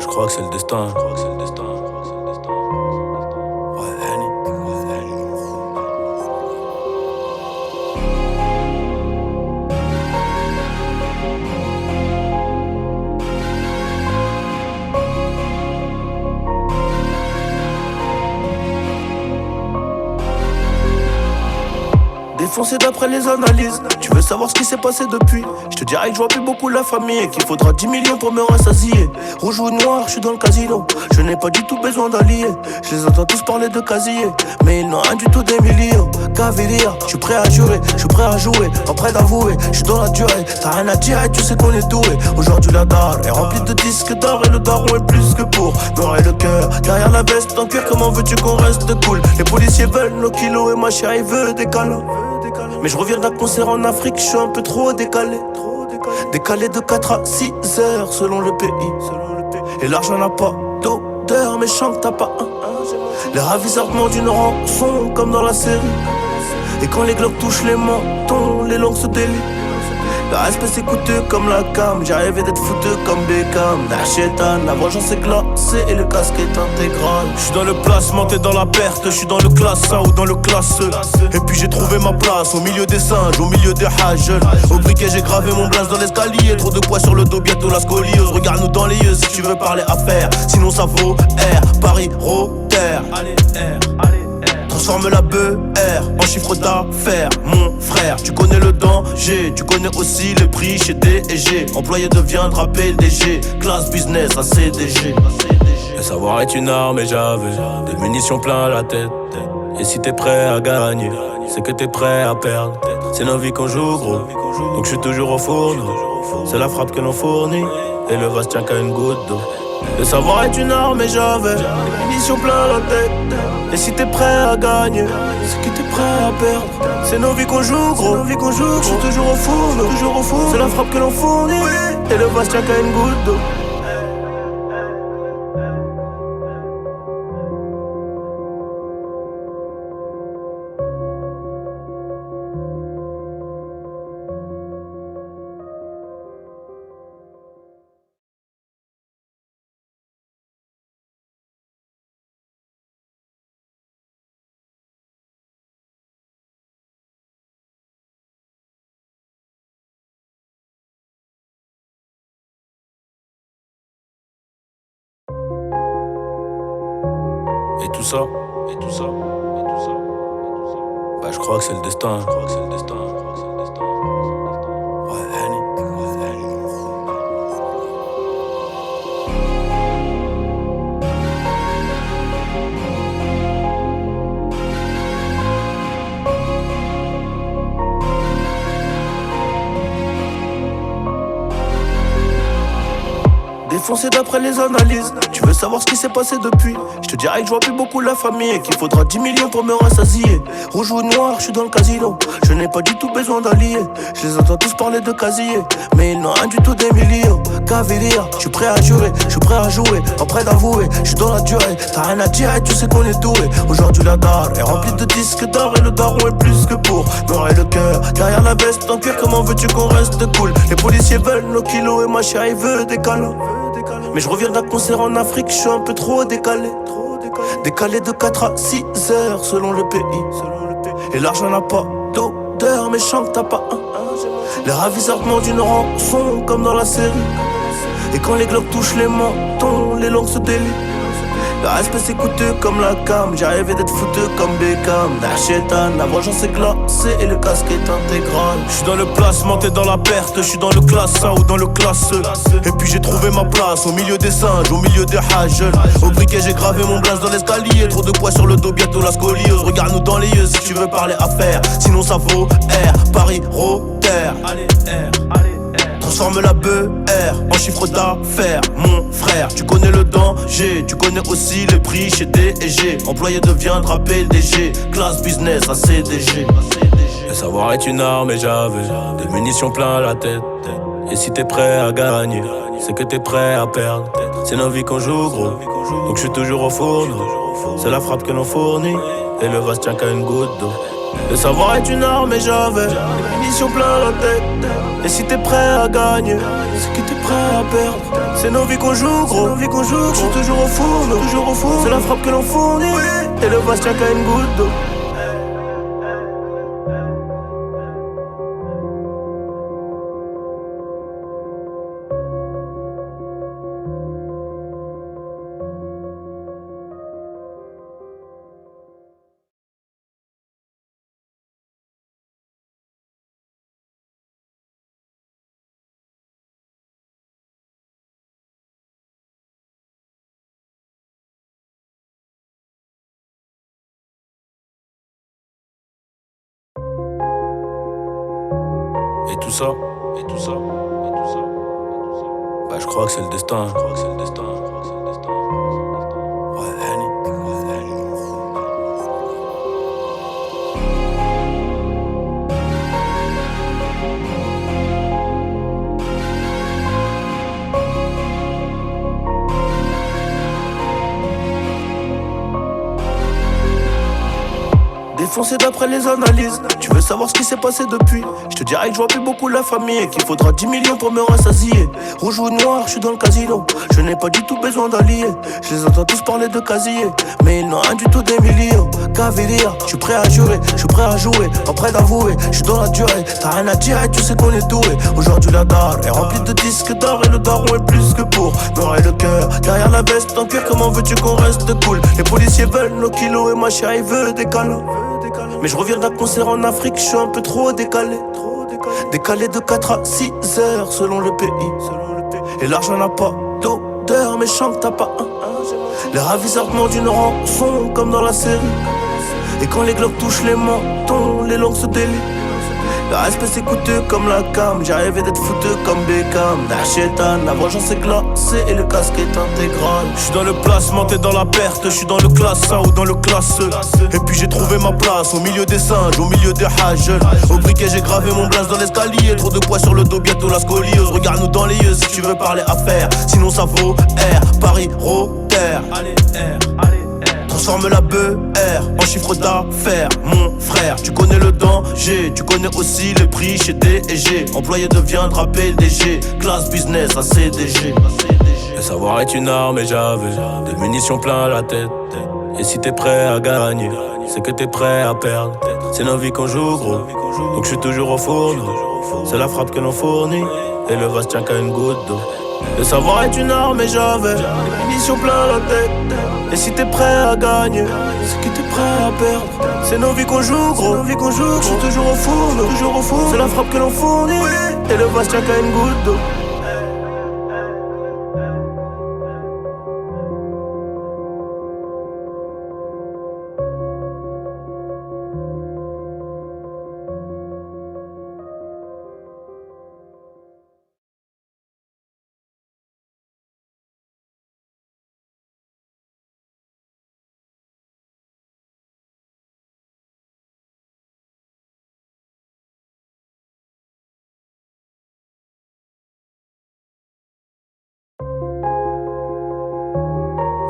Je crois que c'est le destin. Ouais, Henny. Défoncé d'après les analyses. Tu veux savoir ce qui s'est passé depuis? Je te dirais que je vois plus beaucoup la famille et qu'il faudra 10 millions pour me rassasier. Rouge ou noir, je suis dans le casino. Je n'ai pas du tout besoin d'alliés. Je les entends tous parler de casier, mais ils n'ont rien du tout d'Emilio. Cavalier, je suis prêt à jurer, je suis prêt à jouer, pas prêt d'avouer. Je suis dans la durée, t'as rien à dire et tu sais qu'on est doué. Aujourd'hui la dalle est remplie de disques d'or et le daron est plus que pour noircir le cœur. Derrière la veste en cuir, comment veux-tu qu'on reste cool? Les policiers veulent nos kilos et ma chérie veut des câlins. Mais je reviens d'un concert en Afrique, je suis un peu trop décalé. Décalé de 4 à 6 heures selon le pays. Et l'argent n'a pas d'odeur, mais chante t'as pas un. Les ravisseurs demandent une rançon comme dans la série. Et quand les glocks touchent les mentons, les langues se délient. Le respect c'est coûteux comme la cam. J'ai rêvé d'être foutu comme Beckham. Nachétan, la vengeance est glacée et le casque est intégral. J'suis dans le placement, t'es dans la perte. J'suis dans le classe A ou dans le classe E. Et puis j'ai trouvé ma place au milieu des singes, au milieu des hages. Au briquet j'ai gravé mon blaze dans l'escalier. Trop de poids sur le dos, bientôt la scoliose. Regarde-nous dans les yeux si tu veux parler affaires. Sinon ça vaut R, Paris, Rotter. Allez R, allez. Transforme la BR en chiffre d'affaires, mon frère. Tu connais le danger, tu connais aussi le prix chez D&G. Employé deviendra PDG, classe business à CDG. Le savoir est une arme et j'avais des munitions plein la tête. Et si t'es prêt à gagner, c'est que t'es prêt à perdre. C'est nos vies qu'on joue gros, donc je suis toujours au fourneau. C'est la frappe que l'on fournit, et le vase tient qu'à une goutte d'eau. Le savoir est une arme et j'avais des munitions plein la tête. Et si t'es prêt à gagner, c'est que t'es prêt à perdre. C'est nos vies qu'on joue gros, je suis toujours au four, c'est la frappe que l'on fournit, et le vase tient qu'à une goutte d'eau. Et tout ça, je crois que c'est le destin. Ouais, Henny. Défoncé d'après les analyses. Tu veux savoir ce qui s'est passé depuis? Je te dirais que je vois plus beaucoup la famille et qu'il faudra 10 millions pour me rassasier. Rouge ou noir, je suis dans le casino. Je n'ai pas du tout besoin d'alliés. Je les entends tous parler de casier, mais ils n'ont rien du tout d'Emilio. Cavalier, je suis prêt à jurer, je suis prêt à jouer, pas prêt d'avouer. Je suis dans la durée, t'as rien à dire et tu sais qu'on est doué. Aujourd'hui la dalle est remplie de disques d'or et le daron est plus que pour noircir le cœur. Derrière la veste en cuir, comment veux-tu qu'on reste cool? Les policiers veulent nos kilos et ma chérie veut des câlins. Mais je reviens d'un concert en Afrique, je suis un peu trop décalé. Décalé de 4 à 6 heures selon le pays. Et l'argent n'a pas d'odeur, mais chante t'as pas un. Les ravisseurs demandent une rançon comme dans la série. Et quand les glocks touchent les mentons, les langues se délient. Le respect c'est coûteux comme la cam. J'ai rêvé d'être foutu comme Beckham. Nachétan, la vengeance est glacée et le casque est intégral. Je suis dans le placement, t'es dans la perte. Je suis dans le classe A ou dans le classe E. Et puis j'ai trouvé ma place au milieu des singes, au milieu des hages. Au briquet j'ai gravé mon blaze dans l'escalier. Trop de poids sur le dos, bientôt la scoliose. Regarde-nous dans les yeux si tu veux parler affaires. Sinon ça vaut R, Paris, Rotter. Allez R, allez. Transforme la BR en chiffre d'affaires, mon frère. Tu connais le danger, tu connais aussi le prix chez D&G. Employé deviendra PDG, classe business à CDG. Le savoir est une arme et j'avais des munitions plein la tête. Et si t'es prêt à gagner, c'est que t'es prêt à perdre. C'est nos vies qu'on joue gros, donc je suis toujours au fourneau. C'est la frappe que l'on fournit, et le vase tient qu'à une goutte d'eau. Le savoir est une arme et j'avais des munitions plein la tête. Et si t'es prêt à gagner, c'est que t'es prêt prêt à perdre. C'est nos vies qu'on joue, gros. Je suis toujours au four, c'est la frappe que l'on fournit. Et le Bastien qu'à une goutte d'eau. Et tout ça, et tout ça, et tout ça, et tout ça. Bah je crois que c'est le destin, je crois que c'est le destin, je crois que c'est le destin. Ouais, Henny. Défoncé d'après les analyses. Tu veux savoir ce qui s'est passé depuis? Je te dirais que je vois plus beaucoup la famille et qu'il faudra 10 millions pour me rassasier. Rouge ou noir, je suis dans le casino. Je n'ai pas du tout besoin d'alliés. Je les entends tous parler de casier, mais ils n'ont rien du tout des millions. Caviria, je suis prêt à jurer, je suis prêt à jouer, pas prêt d'avouer. Je suis dans la durée, t'as rien à dire et tu sais qu'on est doué. Aujourd'hui la dalle est remplie de disques d'or et le daron est plus que pour noircir le cœur. Derrière la veste en cuir, comment veux-tu qu'on reste cool? Les policiers veulent nos kilos et ma chérie veut des câlins. Mais je reviens d'un concert en Afrique, je suis un peu trop décalé. Décalé de 4 à 6 heures selon le pays. Et l'argent n'a pas d'odeur, mais je sens que t'as pas un. Les ravisseurs demandent une rançon comme dans la série. Et quand les globes touchent les mentons, les langues se délient. Le respect c'est coûteux comme la cam. J'ai rêvé d'être fouteux comme Beckham. Darchetan, la vengeance est glacée et le casque est intégral. J'suis dans le placement, t'es dans la perte. J'suis dans le classe A ou dans le classe E. Et puis j'ai trouvé ma place au milieu des singes, au milieu des hages. Au briquet j'ai gravé mon blaze dans l'escalier. Trop de poids sur le dos, bientôt la scoliose. Regarde-nous dans les yeux si tu veux parler affaires. Sinon ça vaut R, Paris, Rotter. Allez R, allez. Transforme la BR en chiffre d'affaires, mon frère. Tu connais le danger, tu connais aussi les prix chez D&G. Employé deviendra PDG, classe business à CDG. Le savoir est une arme et j'avais des munitions plein la tête. Et si t'es prêt à gagner, c'est que t'es prêt à perdre. C'est nos vies qu'on joue, gros, donc je suis toujours au four. C'est la frappe que l'on fournit, et le vase tient qu'à une goutte d'eau. Le savoir est une arme et j'avais des munitions plein la tête. Et si t'es prêt à gagner, c'est que t'es prêt à perdre. C'est nos vies qu'on joue, gros, je suis toujours au four, c'est la frappe que l'on fournit, et le vase tient qu'à une goutte d'eau.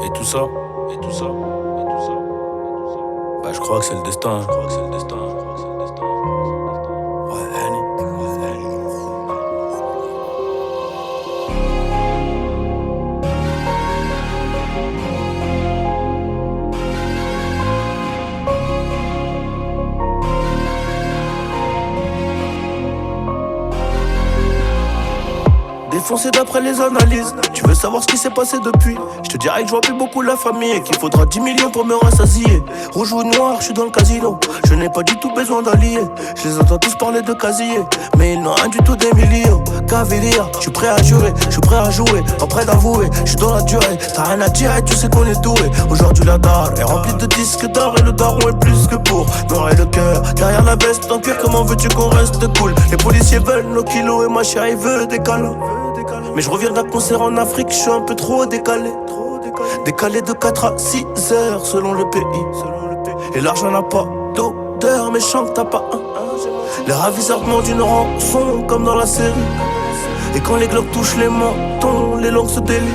Et tout ça, et tout ça, et tout ça, et tout ça. Bah je crois que c'est le destin, je crois que c'est le destin, je crois que c'est le destin, je crois que c'est le destin. Ouais, Henny. Défoncé d'après les analyses. Tu veux savoir ce qui s'est passé depuis? Je te dirais que je vois plus beaucoup la famille et qu'il faudra 10 millions pour me rassasier. Rouge ou noir, je suis dans le casino. Je n'ai pas du tout besoin d'alliés. Je les entends tous parler de casier, mais ils n'ont rien du tout des millions. Caviria, je suis prêt à jurer, je suis prêt à jouer, pas prêt d'avouer. Je suis dans la durée, t'as rien à dire et tu sais qu'on est doué. Aujourd'hui la dalle est remplie de disques d'or et le daron est plus que pour noircir le cœur. Derrière la veste en cuir, comment veux-tu qu'on reste cool? Les policiers veulent nos kilos et ma chérie veut des câlins. Mais je reviens d'un concert en Afrique, je suis un peu trop décalé. Décalé de 4 à 6 heures selon le pays. Et l'argent n'a pas d'odeur, mais je sens que t'as pas un. Les ravisseurs demandent une rançon comme dans la série. Et quand les globes touchent les mentons, les langues se délient.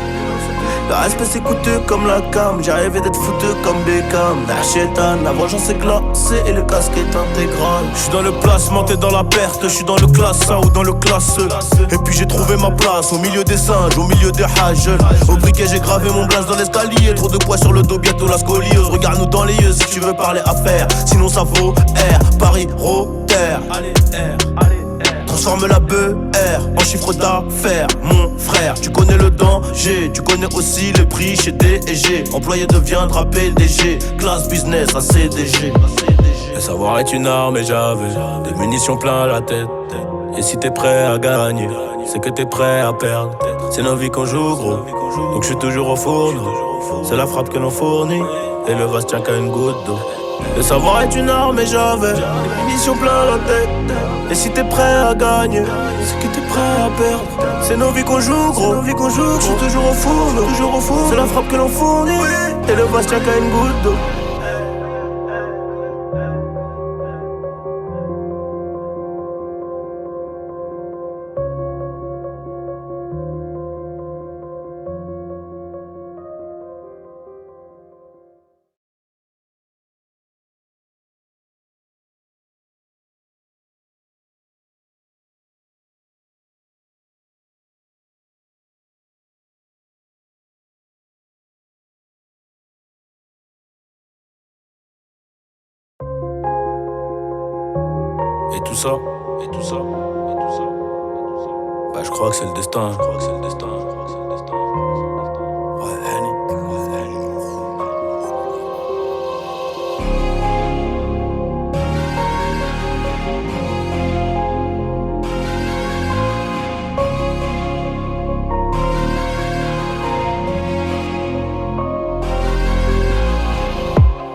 Le respect c'est coûteux comme la cam. J'ai rêvé d'être foutu comme Beckham. Nachétan, la vengeance est glacée et le casque est intégral. J'suis dans le placement, t'es dans la perte. J'suis dans le classe A ou dans le classe E. Et puis j'ai trouvé ma place au milieu des singes, au milieu des hages. Au briquet j'ai gravé mon blaze dans l'escalier. Trop de poids sur le dos, bientôt la scoliose. Regarde-nous dans les yeux si tu veux parler affaires. Sinon ça vaut R, Paris, Rotter. Allez R, allez R. Transforme la BR en chiffre d'affaires. Mon frère, tu connais le danger. Tu connais aussi le prix chez D&G. Employé deviendra PDG. Classe business à CDG. Le savoir est une arme et j'avais des munitions plein la tête. Et si t'es prêt à gagner, c'est que t'es prêt à perdre. C'est nos vies qu'on joue gros, donc je suis toujours au fourneau. C'est la frappe que l'on fournit, et le vase tient qu'à une goutte d'eau. Le savoir est une arme et j'avais des munitions plein la tête. Et si t'es prêt à gagner, c'est que t'es prêt à perdre. C'est nos vies qu'on joue gros, je suis toujours au fourneau. C'est la frappe que l'on fournit, et le vase tient qu'à une goutte d'eau. Et tout ça, bah je crois que c'est le destin. Ouais, Henny.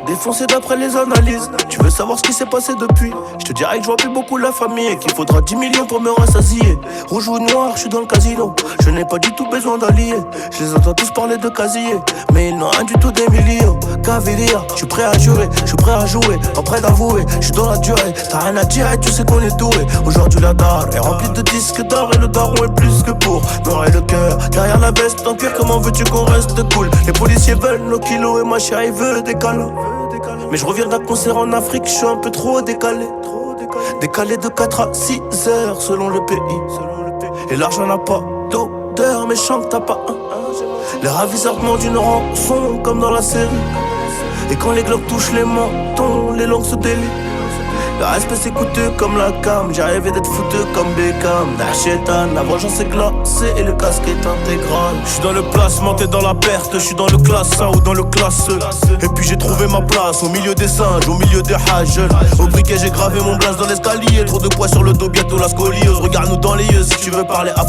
Défoncé d'après les analyses. Tu veux savoir ce qui s'est passé depuis? Je te dirais que je vois plus beaucoup la famille et qu'il faudra 10 millions pour me rassasier. Rouge ou noir, je suis dans le casino. Je n'ai pas du tout besoin d'alliés. Je les entends tous parler de casier, mais ils n'ont rien du tout des millions. Cavalier, je suis prêt à jurer, je suis prêt à jouer, pas prêt d'avouer, je suis dans la durée. T'as rien à dire et tu sais qu'on est doué. Aujourd'hui la dalle est remplie de disques d'or et le daron est plus que pour noirrer le cœur. Derrière la veste en cuir, comment veux-tu qu'on reste cool? Les policiers veulent nos kilos et ma chérie veut des câlins. Mais je reviens d'un concert en Afrique, je suis un peu trop décalé. Décalé de 4 à 6 heures selon le pays. Et l'argent n'a pas d'odeur, mais chante t'as pas un. Les ravisseurs demandent une rançon comme dans la série. Et quand les globes touchent les mentons, les langues se délient. Le respect c'est coûteux comme la cam. J'ai rêvé d'être foutu comme Beckham. Nachétan, la vengeance est glacée et le casque est intégral. J'suis dans le placement, t'es dans la perte. J'suis dans le classe A ou dans le classe E. Et puis j'ai trouvé ma place au milieu des singes, au milieu des hages. Au briquet j'ai gravé mon blaze dans l'escalier. Trop de poids sur le dos, bientôt la scoliose. Regarde-nous dans les yeux si tu veux parler